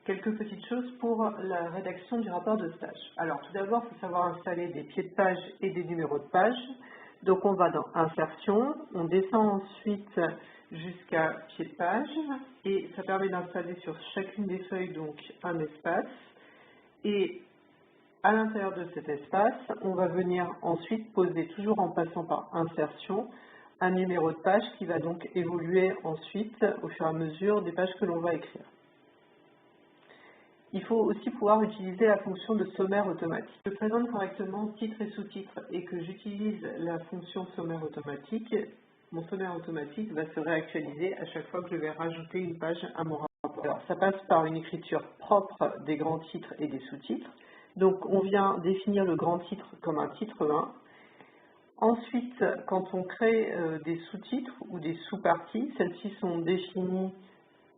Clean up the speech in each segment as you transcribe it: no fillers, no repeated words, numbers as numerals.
quelques petites choses pour la rédaction du rapport de stage. Alors tout d'abord, il faut savoir installer des pieds de page et des numéros de page. Donc on va dans Insertion, on descend ensuite jusqu'à pied de page et ça permet d'installer sur chacune des feuilles donc un espace. Et à l'intérieur de cet espace, on va venir ensuite poser, toujours en passant par Insertion, un numéro de page qui va donc évoluer ensuite au fur et à mesure des pages que l'on va écrire. Il faut aussi pouvoir utiliser la fonction de sommaire automatique. Je présente correctement titre et sous-titre et que j'utilise la fonction sommaire automatique, mon sommaire automatique va se réactualiser à chaque fois que je vais rajouter une page à mon rapport. Alors, ça passe par une écriture propre des grands titres et des sous-titres. Donc, on vient définir le grand titre comme un titre 1. Ensuite, quand on crée des sous-titres ou des sous-parties, celles-ci sont définies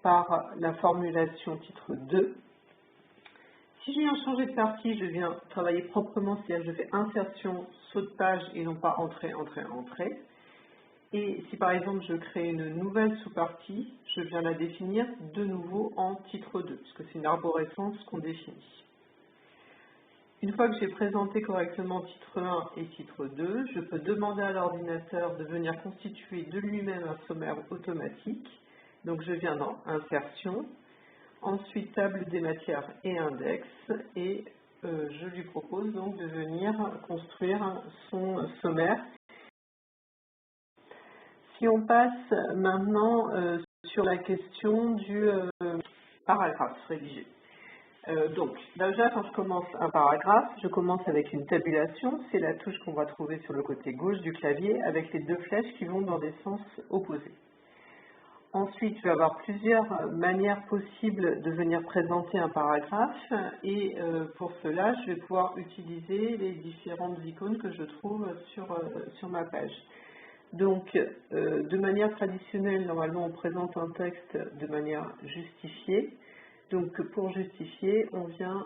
par la formulation titre 2. Si je viens changer de partie, je viens travailler proprement, c'est-à-dire je fais insertion, saut de page et non pas entrée, entrée, entrée. Et si par exemple je crée une nouvelle sous-partie, je viens la définir de nouveau en titre 2, puisque c'est une arborescence qu'on définit. Une fois que j'ai présenté correctement titre 1 et titre 2, je peux demander à l'ordinateur de venir constituer de lui-même un sommaire automatique. Donc je viens dans Insertion, ensuite table des matières et index, et je lui propose donc de venir construire son sommaire. Si on passe maintenant sur la question du paragraphe rédigé. Donc, déjà, quand je commence un paragraphe, je commence avec une tabulation. C'est la touche qu'on va trouver sur le côté gauche du clavier avec les deux flèches qui vont dans des sens opposés. Ensuite, je vais avoir plusieurs manières possibles de venir présenter un paragraphe et pour cela, je vais pouvoir utiliser les différentes icônes que je trouve sur ma page. Donc, de manière traditionnelle, normalement, on présente un texte de manière justifiée. Donc, pour justifier, on vient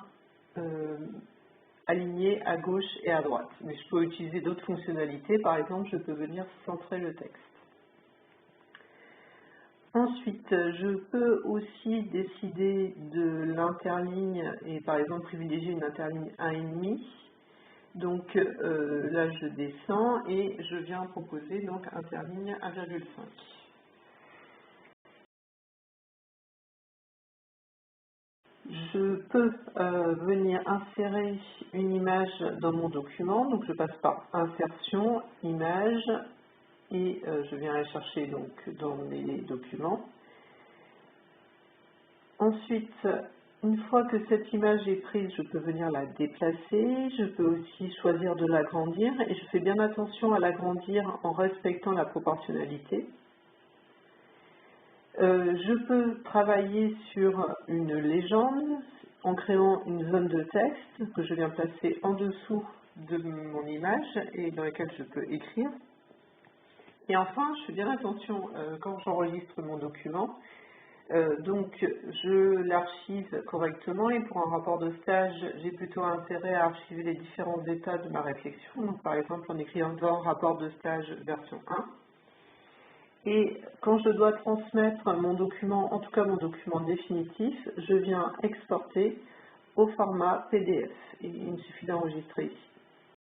aligner à gauche et à droite. Mais je peux utiliser d'autres fonctionnalités. Par exemple, je peux venir centrer le texte. Ensuite, je peux aussi décider de l'interligne et par exemple privilégier une interligne 1,5. Donc là, je descends et je viens proposer donc interligne 1,5. Je peux venir insérer une image dans mon document. Donc je passe par Insertion, Image, et je viens la chercher donc dans mes documents. Ensuite, une fois que cette image est prise, je peux venir la déplacer, je peux aussi choisir de l'agrandir et je fais bien attention à l'agrandir en respectant la proportionnalité. Je peux travailler sur une légende en créant une zone de texte que je viens placer en dessous de mon image et dans laquelle je peux écrire. Et enfin, je fais bien attention quand j'enregistre mon document. Donc, je l'archive correctement et pour un rapport de stage, j'ai plutôt intérêt à archiver les différents états de ma réflexion. Donc, par exemple, en écrivant dans rapport de stage version 1. Et quand je dois transmettre mon document, en tout cas mon document définitif, je viens exporter au format PDF. Et il me suffit d'enregistrer ici.